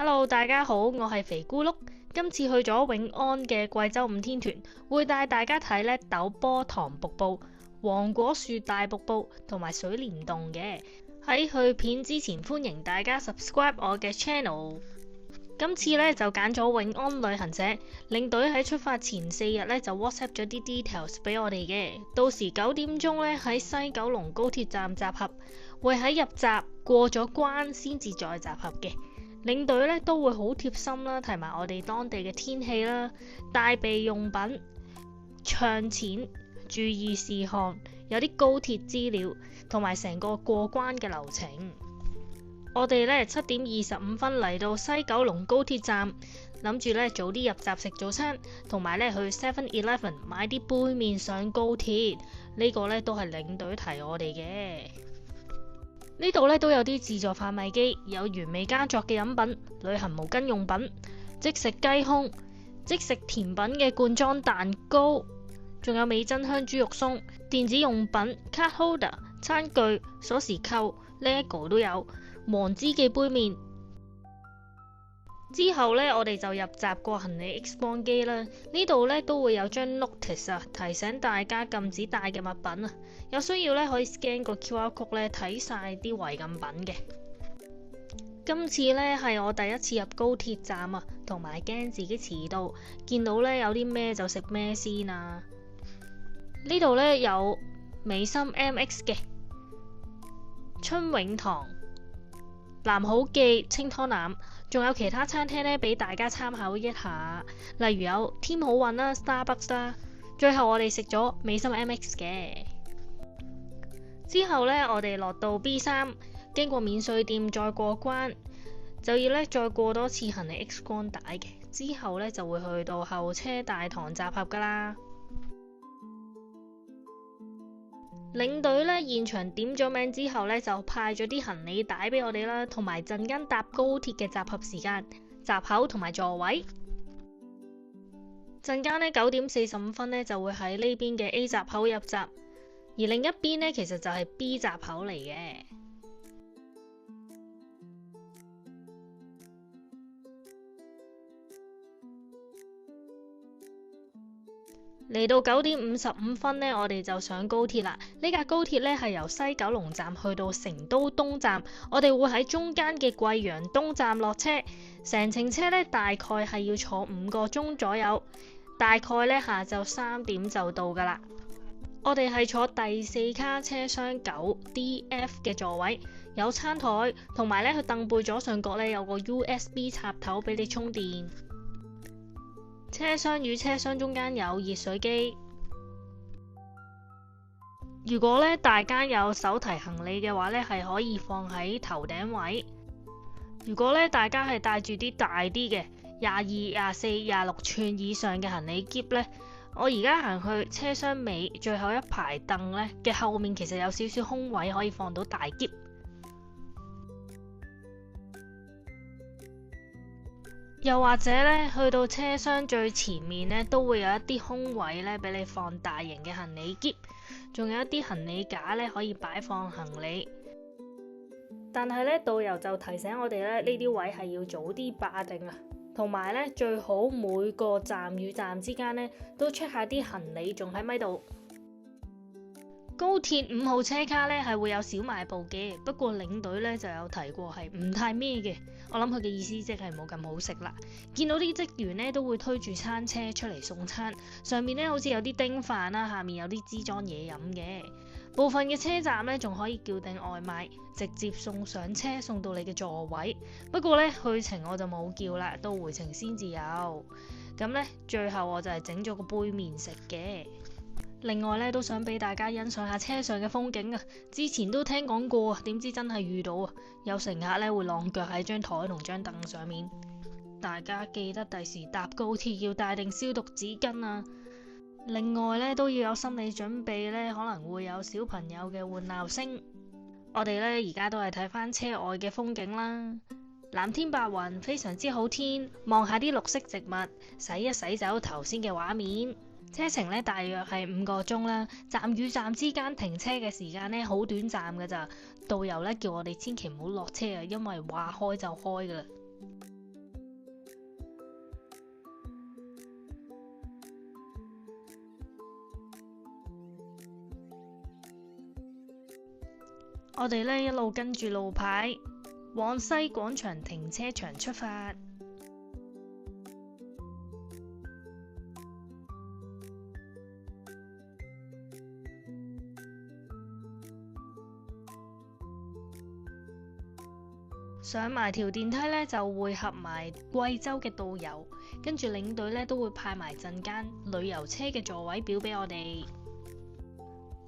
Hello，大家好，我係肥咕碌。今次去咗永安嘅貴州五天團，會帶大家睇呢陡坡塘瀑布、黃果樹大瀑布同埋水簾洞嘅。喺去片之前，歡迎大家 subscribe 我嘅 channel。今次呢，就揀咗永安旅行社領隊喺出發前4日呢，就 WhatsApp 咗啲 details 俾我哋嘅。到時9點鐘呢，喺西九龍高鐵站集合，會喺入閘過咗關先至再集合嘅。領隊咧都會好貼心啦，提埋我哋當地嘅天氣啦、帶備用品、唱錢、注意事項，有啲高鐵資料同埋成個過關嘅流程。我哋咧7點25分嚟到西九龍高鐵站，諗住咧早啲入閘食早餐，同埋咧去 7-Eleven 買啲杯麵上高鐵。呢個咧都係領隊提我哋嘅。呢度咧都有啲自助販賣機，有原味家作嘅飲品、旅行毛巾用品、即食雞胸、即食甜品嘅罐裝蛋糕，仲有美珍香豬肉鬆、電子用品、card holder、餐具、鎖匙扣、Lego 都有，王之記杯麵。之後呢，我哋就入閘過行李 X 光機啦。呢度呢都會有張 notice 啊，提醒大家禁止帶嘅物品啊。有需要呢，可以 scan 個 QR code 呢，睇晒啲違禁品嘅。今次呢係我第一次入高鐵站啊，同埋驚自己遲到，見到呢有啲咩就食咩先啊。呢度呢有美心 MX 嘅、春永堂、南好記清湯腩，仲有其他餐廳呢俾大家參考一下，例如有添好運啦、Starbucks 啦。最後我哋食咗美心 MX 嘅。之後呢，我哋落到 B3，經過免稅店再過關，就要呢再過多次行李 X 光帶嘅。之後呢，就會去到候車大堂集合噶啦。領隊呢現場點咗名之後呢，就派咗啲行李帶俾我哋啦，同埋陣間搭高鐵嘅集合時間、閘口同埋座位。陣間呢9點45分呢，就會喺呢邊嘅 A 閘口入閘。而另一邊呢，其實就係 B 閘口嚟嘅。嚟到9點55分呢，我哋就上高鐵啦。呢架高鐵呢，係由西九龍站去到成都東站，我哋會喺中間嘅貴陽東站落車。成程車呢，大概係要坐5個鐘左右，大概呢下晝3點就到噶啦。我哋係坐第4卡車廂 9DF 嘅座位，有餐台，同埋呢佢凳背左上角呢有個 USB 插頭俾你充電。車廂與車廂中間有熱水機。如果呢大家有手提行李嘅話呢，係可以放喺頭頂位。如果呢大家係帶住啲大啲嘅22、24、26寸以上嘅行李篋呢，我而家行去車廂尾最後一排凳呢嘅後面，其實有少少空位可以放到大篋。又或者呢，去到車廂最前面呢，都會有一啲空位呢俾你放大型嘅行李篋，仲有一啲行李架呢可以擺放行李。但係呢，導遊就提醒我哋呢啲位係要早啲霸定啊。同埋呢，最好每個站與站之間呢都 check 下啲行李仲喺咪度。高鐵5號車卡呢係會有小賣部嘅，不過領隊呢就有提過係唔太咩嘅。我諗佢嘅意思即係冇咁好食啦。見到啲職員呢都會推住餐車出嚟送餐，上面呢好似有啲叮飯啦，下面有啲支裝嘢飲嘅。部分嘅車站呢仲可以叫訂外賣，直接送上車，送到你嘅座位。不過呢，去程我就冇叫啦，到回程先至有。咁呢，最後我就係整咗個杯麵食嘅。另外呢，都想俾大家欣賞下車上嘅風景啊！之前都聽講過啊，點知真係遇到啊！有乘客呢會晾腳喺張台同張凳上面。大家記得第時搭高鐵要帶定消毒紙巾啊！另外呢，都要有心理準備呢，可能會有小朋友嘅玩鬧聲。我哋呢而家都係睇翻車外嘅風景啦，藍天白雲，非常之好天。望下啲綠色植物，洗一洗走頭先嘅畫面。車程呢大約係5個鐘啦，站與站之間停車嘅時間呢好短暫㗎咋。導遊呢叫我哋千祈唔好落車啊，因為話開就開㗎啦。我哋呢一路跟住路牌往西廣場停車場出發。上埋條電梯呢，就會合埋貴州嘅導遊，跟住領隊呢都會派埋陣間旅遊車嘅座位表俾我哋。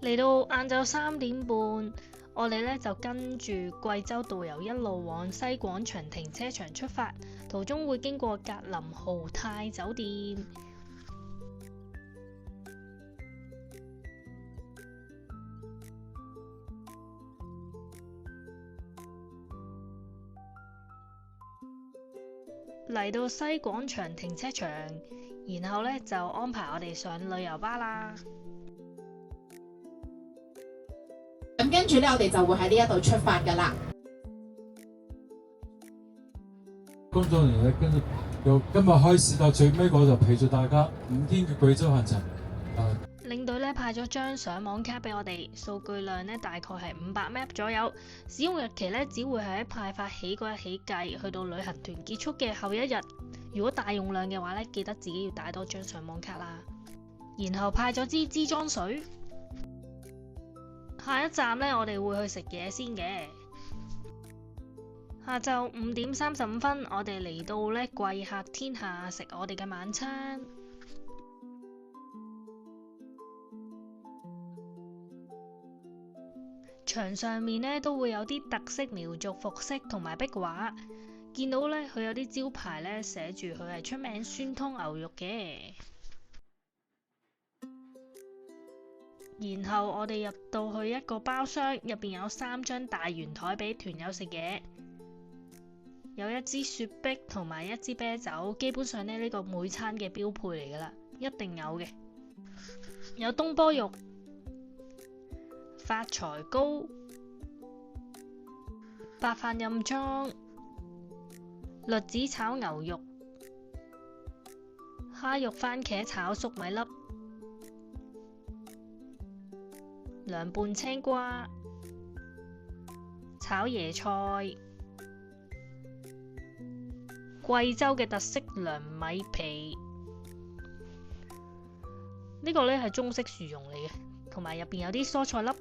嚟到晏晝3點半，我哋呢就跟住貴州導遊一路往西廣場停車場出發，途中會經過格林豪泰酒店。嚟到西廣場停車場，然後呢就安排我哋上旅遊巴啦。咁跟住呢，我哋就會喺呢一度出發㗎啦。工作人員跟住由今日開始到最尾嗰度陪住大家5天嘅貴州行程。領隊呢派咗張上網卡俾我哋，數據量呢大概係500 MB 左右，使用日期呢只會係喺派發起嗰日起計，去到旅行團結束嘅後一日。如果大用量嘅話呢，記得自己要帶多張上網卡啦。然後派咗支支裝水。下一站呢，我哋會去食嘢先嘅。下晝5點35分，我哋嚟到呢貴客天下食我哋嘅晚餐。牆上面呢都會有啲特色苗族服飾同埋壁畫，見到呢，佢有啲招牌呢寫住佢係出名酸湯牛肉嘅。然後我哋入到去一個包廂，入邊有3張大圓台俾團友食嘢，有一支雪碧同埋一支啤酒，基本上呢個每餐嘅標配嚟噶啦，一定有嘅。有東坡肉、發財糕、白飯任裝、栗子炒牛肉、蝦肉番茄炒粟米粒、涼拌青瓜、炒椰菜、貴州嘅特色涼米皮，呢個呢係中式薯蓉嚟嘅，同埋入邊有啲蔬菜粒，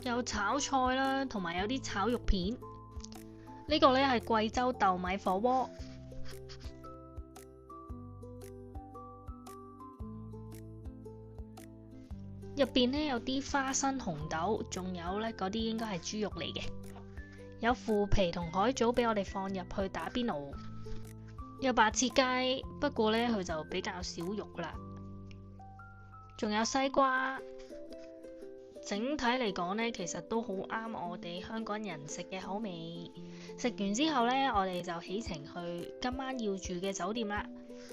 有炒菜啦，同埋有啲炒肉片。呢個呢係貴州豆米火鍋。入邊呢有啲花生紅豆，仲有呢嗰啲應該係豬肉嚟嘅。有腐皮同海藻俾我哋放入去打邊爐。有白切雞，不過呢佢就比較少肉啦。仲有西瓜。整體嚟講呢，其實都好啱我哋香港人食嘅口味。食完之後呢，我哋就起程去今晚要住嘅酒店啦。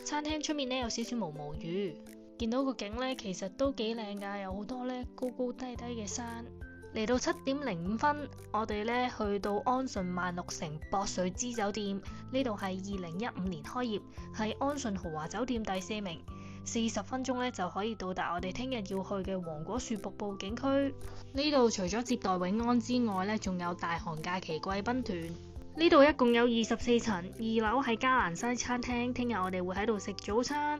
餐廳出面呢有少少毛毛雨，見到個景呢其實都幾靚㗎，有好多呢高高低低嘅山。嚟到7點05分，我哋呢去到安順萬綠城博瑞茲酒店，呢度係2015年開業，係安順豪華酒店第4名。40分鐘呢就可以到達我哋聽日要去嘅黃果樹瀑布景區。呢度除咗接待永安之外呢，仲有大寒假期貴賓團。呢度一共有24層，2樓係加蘭西餐廳，聽日我哋會喺度食早餐。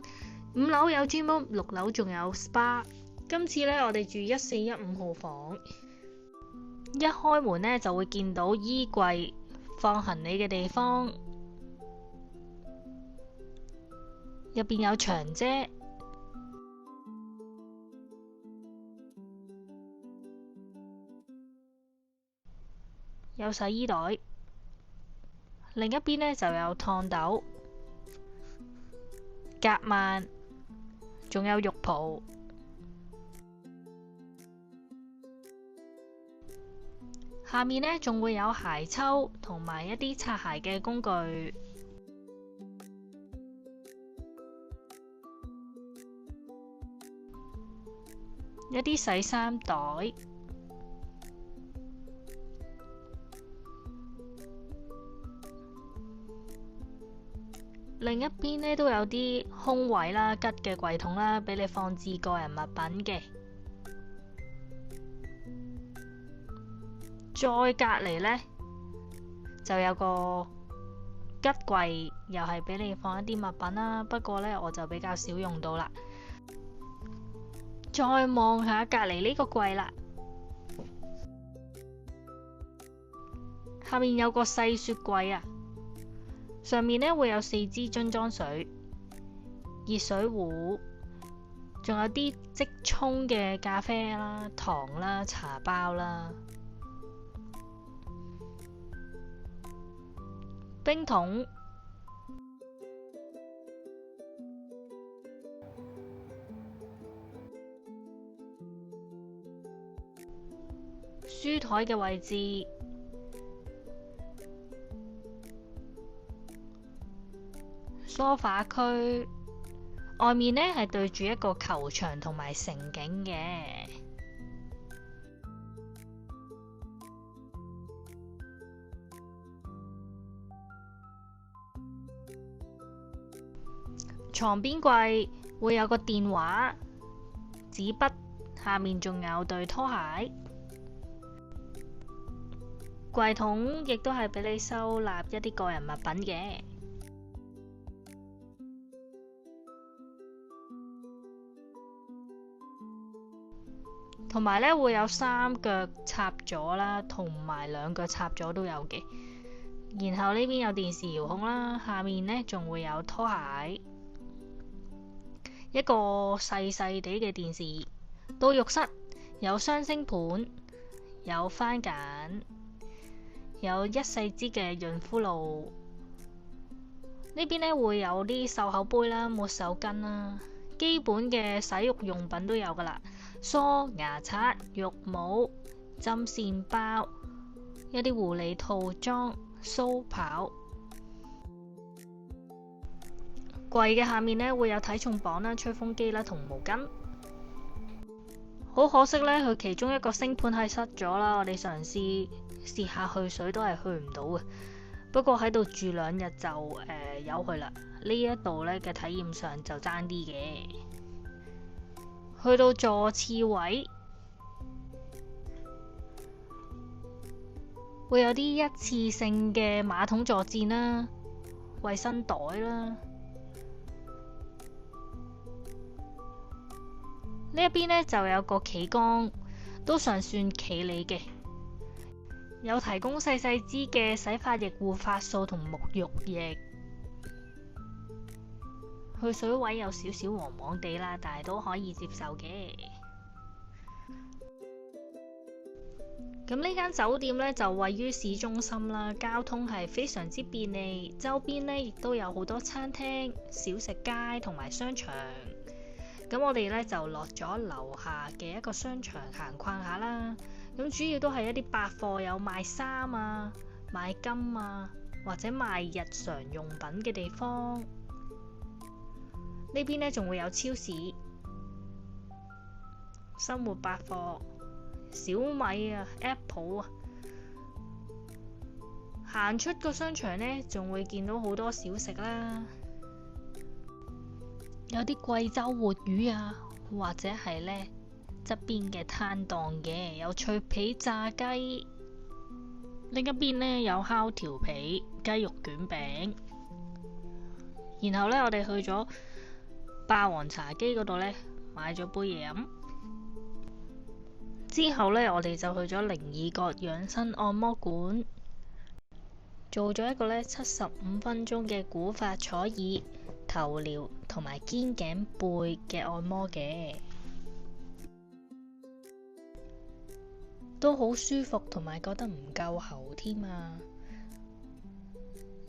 5樓有 gym room， 6樓仲有 spa。今次呢，我哋住1415號房，一開門呢就會見到衣櫃放行李嘅地方，入邊有長遮，有洗衣袋，另一邊呢就有燙斗、夾萬，仲有浴袍。下面呢仲會有鞋抽同埋一啲擦鞋嘅工具。一啲洗衫袋，另一邊呢都有啲空位啦、吉嘅櫃桶啦，俾你放置個人物品嘅。再隔離呢，就有個吉櫃，又係俾你放一啲物品啦。不過呢，我就比較少用到啦。再望下隔離呢個櫃啦，下面有個細雪櫃啊，上面呢會有4支樽裝水、熱水壺，仲有啲即沖嘅咖啡啦、糖啦、茶包啦。冰桶、書枱嘅位置、梳化區，外面呢係對住一個球場同埋城景嘅。床邊櫃會有個電話、紙筆，下面仲有對拖鞋。櫃桶亦都係俾你收納一啲個人物品嘅。同埋呢會有3腳插座啦，同埋2腳插座都有嘅。然後呢邊有電視遙控啦，下面呢仲會有拖鞋。一個細細地嘅電視，到浴室有雙星盤，有番梘，有1細支嘅潤膚露。呢邊呢會有啲漱口杯啦、抹手巾啦，基本嘅洗浴用品都有噶啦，梳、牙刷、浴帽、針線包，一啲護理套裝、鬚刨。櫃嘅下面呢會有體重磅啦、吹風機啦同毛巾。好可惜呢，佢其中一個星盤係失咗啦。我哋嘗試下去水都係去唔到嘅。不過喺度住2日就有去啦。呢一度呢嘅體驗上就爭啲嘅。去到座廁位，會有啲一次性嘅馬桶坐墊啦、衛生袋啦。呢一邊呢就有個企缸，都尚算企理嘅，有提供細細支嘅洗髮液、護髮素同沐浴液。去水位有少少黃黃地啦，但係都可以接受嘅。咁呢間酒店呢就位於市中心啦，交通係非常之便利，周邊呢亦都有好多餐廳、小食街同埋商場。咁我哋呢就落咗樓下嘅一個商場行逛下啦。咁主要都係一啲百貨，有賣衫啊、賣金啊，或者賣日常用品嘅地方。呢邊呢仲會有超市、生活百貨、小米啊、Apple 啊。行出個商場呢，仲會見到好多小食啦。有啲貴州活魚啊，或者係呢側邊嘅攤檔嘅，有脆皮炸雞，另一邊呢有烤條皮、雞肉卷餅。然後呢，我哋去咗霸王茶姬嗰度呢，買咗杯嘢飲。之後呢，我哋就去咗靈異閣養生按摩館，做咗一個呢75分鐘嘅古法坐椅、頭療同埋肩頸背嘅按摩嘅，都好舒服，同埋覺得唔夠喉添啊！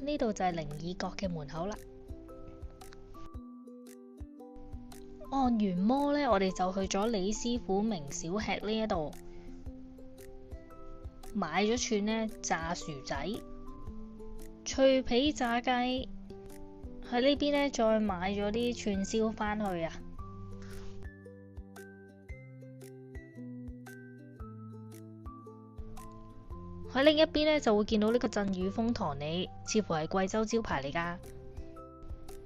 呢度就係靈異閣嘅門口啦。按完摩呢，我哋就去咗李師傅名小吃呢一度，買咗串呢炸薯仔、脆皮炸雞。喺呢邊呢，再買咗啲串燒返去啊！喺另一邊呢，就會見到呢個鎮宇豐糖梨，似乎係貴州招牌嚟㗎。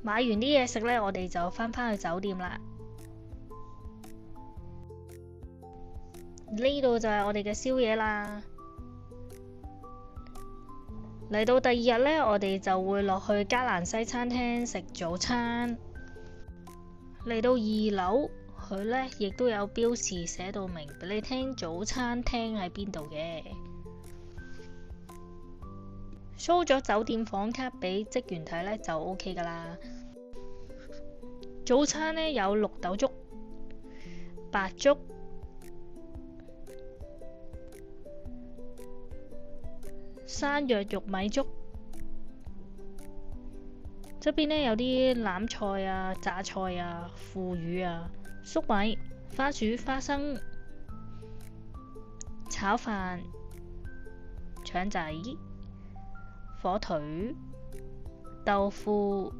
買完啲嘢食呢，我哋就返去酒店啦。呢度就係我哋嘅宵夜啦。嚟到第二日呢，我哋就會落去加蘭西餐廳食早餐。嚟到2樓，佢呢亦都有標示寫到明俾你聽早餐廳喺邊度嘅。show 咗酒店房卡俾職員睇呢就 OK 噶啦。早餐呢有綠豆粥、白粥、山藥玉米粥，側邊呢有啲欖菜啊、榨菜啊、腐乳啊、粟米、番薯、花生、炒飯、腸仔、火腿、豆腐、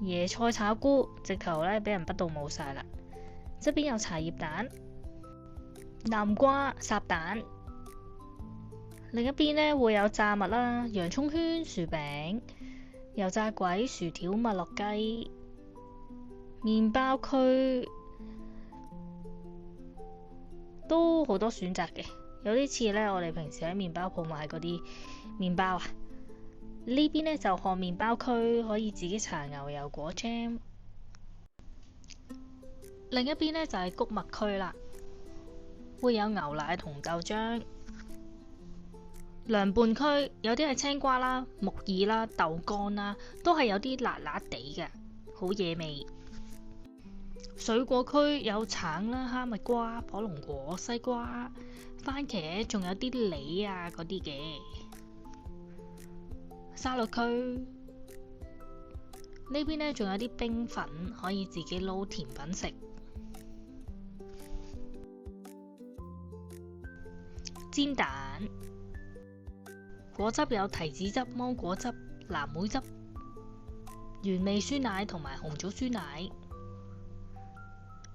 椰菜炒菇，直頭呢俾人畢到冇晒啦。側邊有茶葉蛋、南瓜、烚蛋。另一邊呢會有炸物啦、洋葱圈、薯餅、油炸鬼、薯條、麥樂雞、麵包區，都好多選擇嘅。有啲似呢我哋平時喺麵包鋪買嗰啲麵包啊。呢邊呢就漢麵包區，可以自己搽牛油果 jam。另一邊呢就係穀物區啦，會有牛奶同豆漿。涼拌區有啲係青瓜啦、木耳啦、豆乾啦，都係有啲辣辣地嘅，好惹味。水果區有橙啦、哈密瓜、火龍果、西瓜、番茄，仲有啲梨啊嗰啲嘅。沙律區呢邊呢仲有啲冰粉，可以自己撈甜品食。煎蛋。果汁有提子汁、芒果汁、藍莓汁、原味酸奶同埋紅棗酸奶。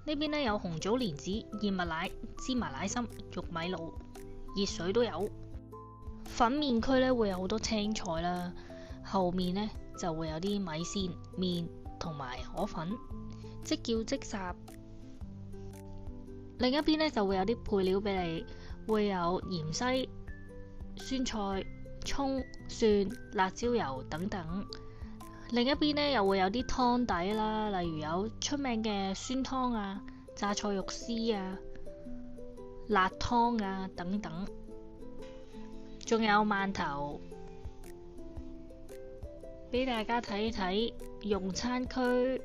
呢邊呢有紅棗蓮子、燕麥奶、芝麻奶心、玉米露，熱水都有。粉麵區呢會有好多青菜啦，後面呢就會有啲米線、麵同埋河粉，即叫即烚。另一邊呢就會有啲配料俾你，會有芫茜、酸菜、蔥、蒜、辣椒油等等。另一邊呢又會有啲湯底啦，例如有出名嘅酸湯啊、榨菜肉絲啊、辣湯啊等等，仲有饅頭。俾大家睇睇用餐區。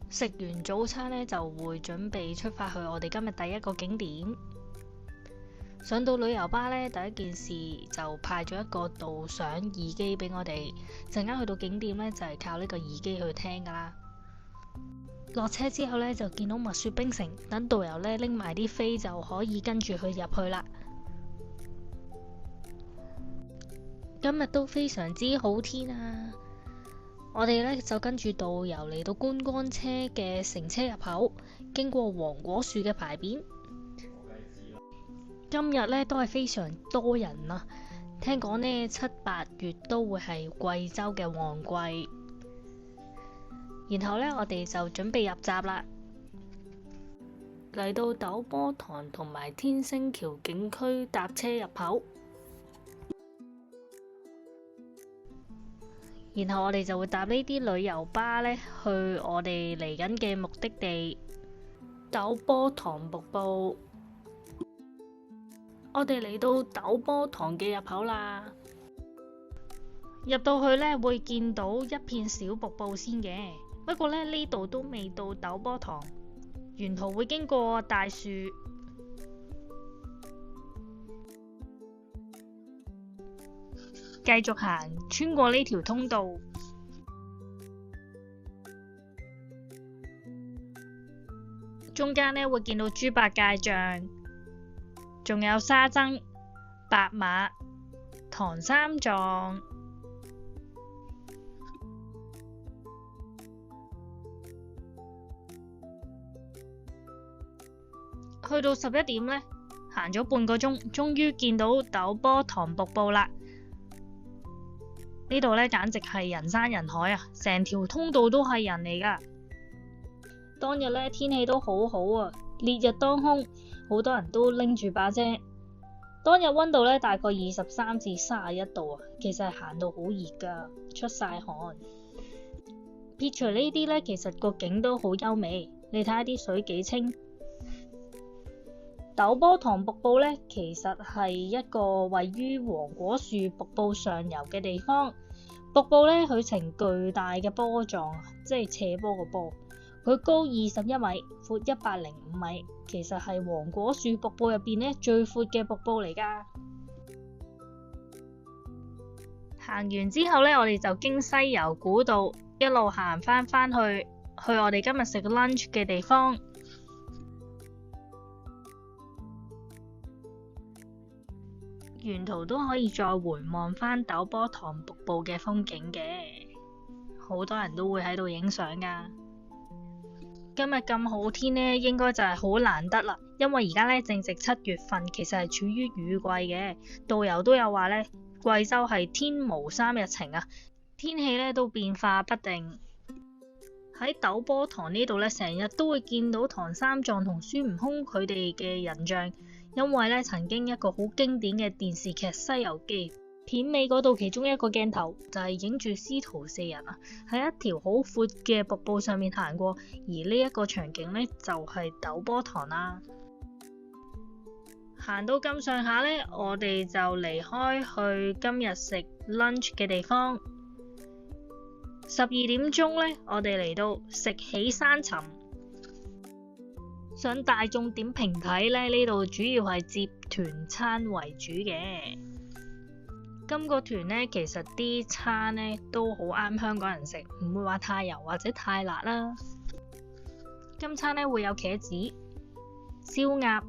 食完早餐呢，就會準備出發去我哋今日第一個景點。上到旅遊巴呢，第一件事就派咗一個導賞耳機俾我哋，陣間去到景點呢，就係靠呢個耳機去聽噶啦。落車之後呢，就見到蜜雪冰城，等導遊呢拎埋啲飛就可以跟住佢入去啦。今日都非常之好天啊！我哋呢就跟住導遊嚟到觀光車嘅乘車入口，經過黃果樹嘅牌匾。今日呢都係非常多人啊！聽講呢7、8月都會係貴州嘅旺季。然後呢，我哋就準備入閘啦。嚟到陡坡塘同埋天星橋景區搭車入口。然後我哋就會搭呢啲旅遊巴呢，去我哋嚟緊嘅目的地陡坡塘瀑布。我哋嚟到陡坡塘嘅入口啦，入到去呢，會見到一片小瀑布先嘅，不過呢度都未到陡坡塘，沿途會經過大樹。繼續行，穿過呢條通道，中間呢會見到豬八戒像，仲有沙僧、白馬、唐三藏。去到11點呢，行咗半個鐘，終於見到陡坡塘瀑布啦。呢度呢簡直係人山人海啊！成條通道都係人嚟噶。當日呢天氣都好好啊，烈日當空，好多人都拎住把遮。當日溫度咧大概23至31度啊，其實係行到好熱噶，出晒汗。撇除呢啲咧，其實個景都好優美。你睇下啲水幾清。陡波塘瀑布咧，其實係一個位於黃果樹瀑布上游嘅地方。瀑布咧，佢呈巨大嘅波狀，即係斜坡個波。佢高21米，闊105米，其實係黃果樹瀑布入邊咧最闊嘅瀑布嚟㗎。行完之後咧，我哋就經西遊古道一路行返去我哋今日食 lunch 嘅地方。沿途都可以再回望返陡波塘瀑布嘅風景嘅，好多人都會喺度影相㗎。今日咁好天呢，應該就係好難得啦，因為而家呢正值7月份，其實係處於雨季嘅。導遊都有話呢，貴州係天無3日晴啊，天氣呢都變化不定。喺陡波塘呢度呢，成日都會見到唐三藏同孫悟空佢哋嘅人像。因為咧，曾經一個好經典嘅電視劇《西遊記》片尾嗰度，其中一個鏡頭就係影住師徒4人啊，喺一條好闊嘅瀑布上面行過，而呢一個場景呢，就係陡波塘啦。行到咁上下呢，我哋就離開去今日食 lunch 嘅地方。12點鐘呢，我哋嚟到食喜山尋。上大眾點評睇咧，呢度主要係接團餐為主嘅。今個團呢，其實啲餐呢都好啱香港人食，唔會話太油或者太辣啦。今餐呢會有茄子、燒鴨、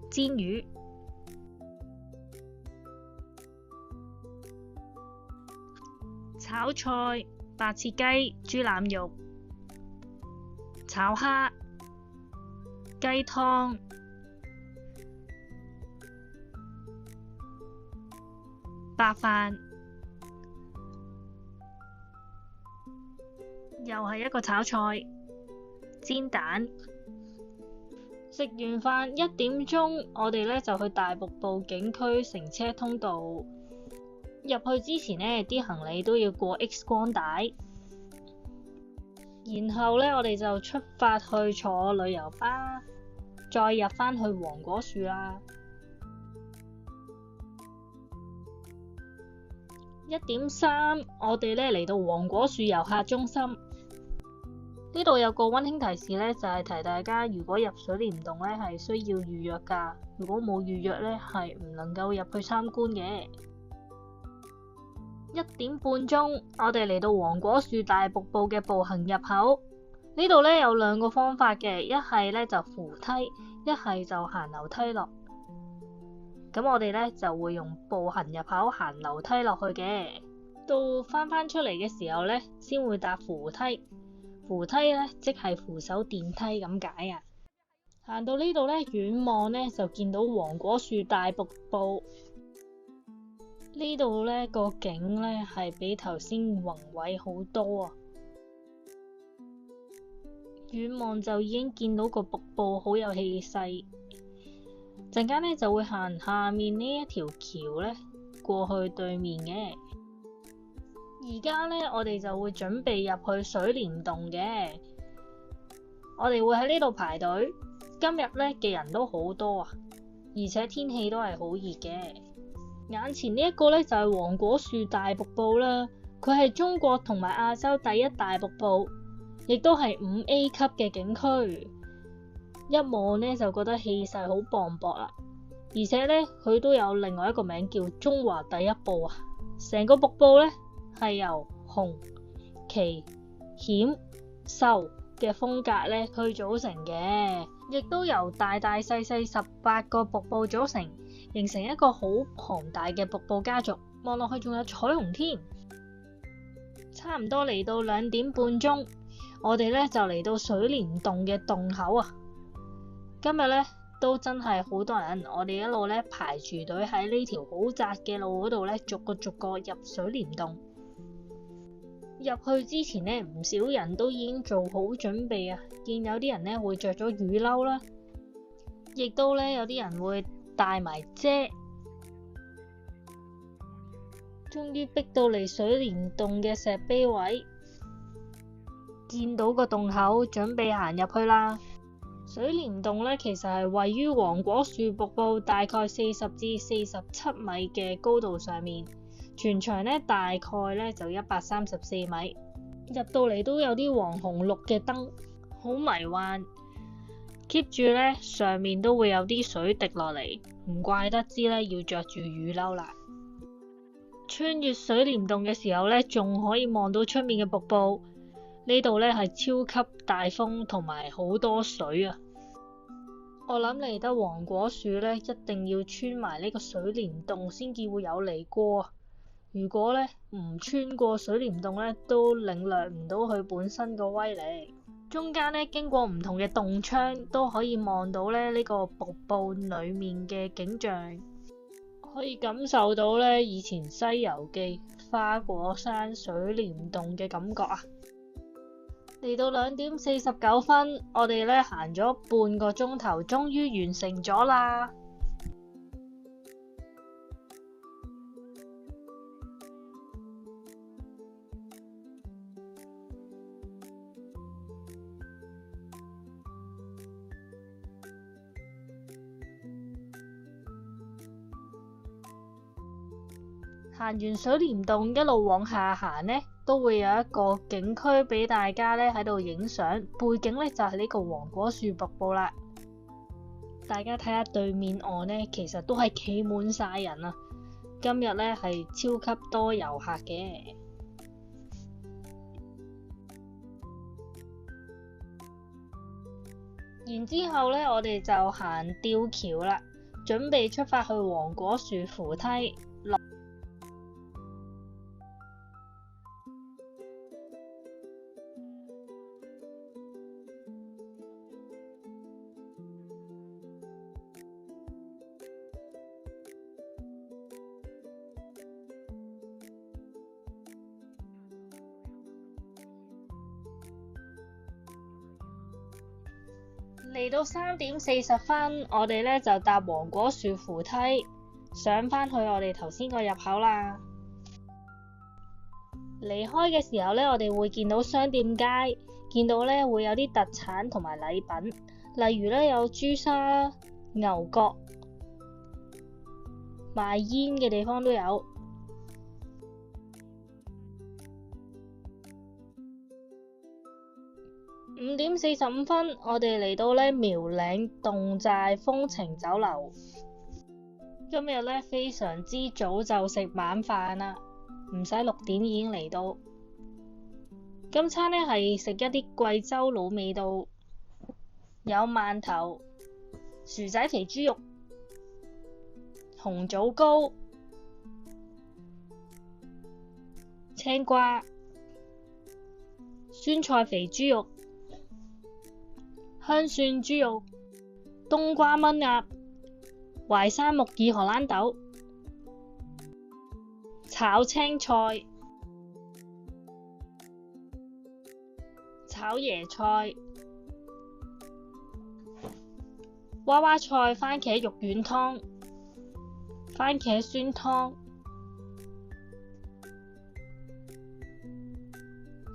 煎魚、炒菜、白切雞、豬腩肉、炒蝦、雞湯、白飯，又係一個炒菜、煎蛋。食完飯1點鐘，我哋呢就去大瀑布景區乘車通道。入去之前呢，啲行李都要過 X 光帶。然後呢，我哋就出發去坐旅遊巴，再入返去黃果樹啦。1點3，我哋呢嚟到黃果樹遊客中心。呢度有個溫馨提示呢，就係提大家，如果入水簾洞呢係需要預約㗎，如果冇預約呢係唔能夠入去參觀嘅。1點半鐘，我哋嚟到黃果樹大瀑布嘅步行入口。呢度呢有2個方法嘅，一係呢就扶梯，一係就行樓梯落。咁我哋呢就會用步行入口行樓梯落去嘅。到返出嚟嘅時候呢，先會搭扶梯。扶梯呢即係扶手電梯咁解啊。行到呢度呢，遠望呢就見到黃果樹大瀑布。呢度呢個景呢係比頭先宏偉好多啊！遠望就已經見到個瀑布好有氣勢。陣間呢就會行下面呢一條橋呢過去對面嘅。而家呢我哋就會準備入去水簾洞嘅。我哋會喺呢度排隊。今日呢嘅人都好多啊，而且天氣都係好熱嘅。眼前呢一個呢，就係黃果樹大瀑布啦，佢係中國同埋亞洲第一大瀑布，亦都係5A 級嘅景區。一望呢，就覺得氣勢好磅礴啦，而且呢，佢都有另外一個名叫中華第一瀑啊。成個瀑布呢，係由雄、奇、險、秀嘅風格呢去組成嘅，亦都由大大細細18個瀑布組成，形成一個好龐大嘅瀑布家族。望落去仲有彩虹添。差唔多嚟到2點半鐘，我哋呢就嚟到水簾洞嘅洞口啊。今日呢都真係好多人，我哋一路呢排住隊喺呢條好窄嘅路嗰度呢，逐個入水簾洞。入去之前呢，唔少人都已經做好準備啊。見有啲人呢會着咗雨褸啦，亦都咧有啲人會帶埋遮。終於逼到嚟水簾洞嘅石碑位，見到個洞口，準備行入去啦。水簾洞咧其實係位於黃果樹瀑布大概40至47米嘅高度上面，全長咧大概咧就134米。入到嚟都有啲黃紅綠嘅燈，好迷幻。keep 住咧上面都會有啲水滴落嚟，唔怪得知咧要着住雨褸啦。穿越水簾洞嘅時候咧，仲可以望到出面嘅瀑布。呢度咧係超級大風同埋好多水啊！我諗嚟得黃果樹咧，一定要穿埋呢個水簾洞先至會有嚟過。如果咧唔穿過水簾洞咧，都領略唔到佢本身個威力。中間咧經過唔同嘅洞窗，都可以望到咧呢個瀑布裡面嘅景象。可以感受到咧以前《西遊記》花果山水簾洞嘅感覺啊！嚟到2點49分，我哋咧行咗半個鐘頭，終於完成咗啦！行完水簾洞，一路往下行呢，都會有一個景區俾大家呢喺度影相，背景呢就係呢個黃果樹瀑布啦。大家睇下對面岸呢，其實都係企滿晒人啊！今日呢係超級多遊客嘅。然之後呢，我哋就行吊橋啦，準備出發去黃果樹扶梯。嚟到3點40分，我哋咧就搭黃果樹扶梯上返去我哋頭先個入口啦。離開嘅時候咧，我哋會見到商店街，見到咧會有啲特產同埋禮品，例如咧有朱砂、牛角，賣煙嘅地方都有。5點45分，我哋嚟到咧苗嶺侗寨風情酒樓。今日咧非常之早就食晚飯啦，唔使6點已經嚟到。今餐咧係食一啲貴州老味道，有饅頭、薯仔肥豬肉、紅棗糕、青瓜、酸菜肥豬肉、香蒜豬肉、冬瓜炆鴨、淮山木耳荷蘭豆、炒青菜、炒椰菜、娃娃菜番茄肉丸湯、番茄酸湯、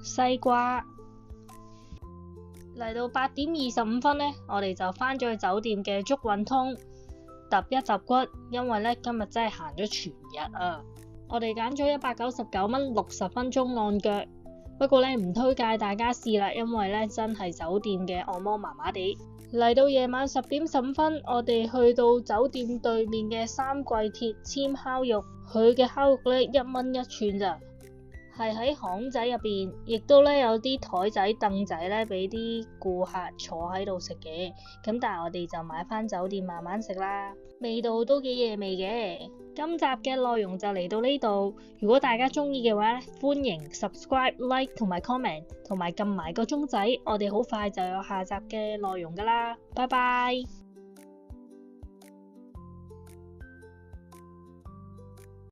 西瓜。嚟到8點25分呢，我哋就返咗去酒店嘅竹運通揼一揼骨，因為呢今日真係行咗全日啊！我哋揀咗199蚊60分鐘按腳，不過呢唔推介大家試啦，因為呢真係酒店嘅按摩麻麻地。嚟到夜晚10點15分，我哋去到酒店對面嘅三桂鐵簽烤肉，佢嘅烤肉呢1蚊一串咋。係喺巷仔入邊，亦都咧有啲台仔凳仔咧俾啲顧客坐喺度食嘅。咁但係我哋就買返酒店慢慢食啦，味道都幾野味嘅。今集嘅內容就嚟到呢度，如果大家鍾意嘅話，歡迎 subscribe、like 同埋 comment， 同埋撳埋個鐘仔，我哋好快就有下集嘅內容㗎啦。拜拜。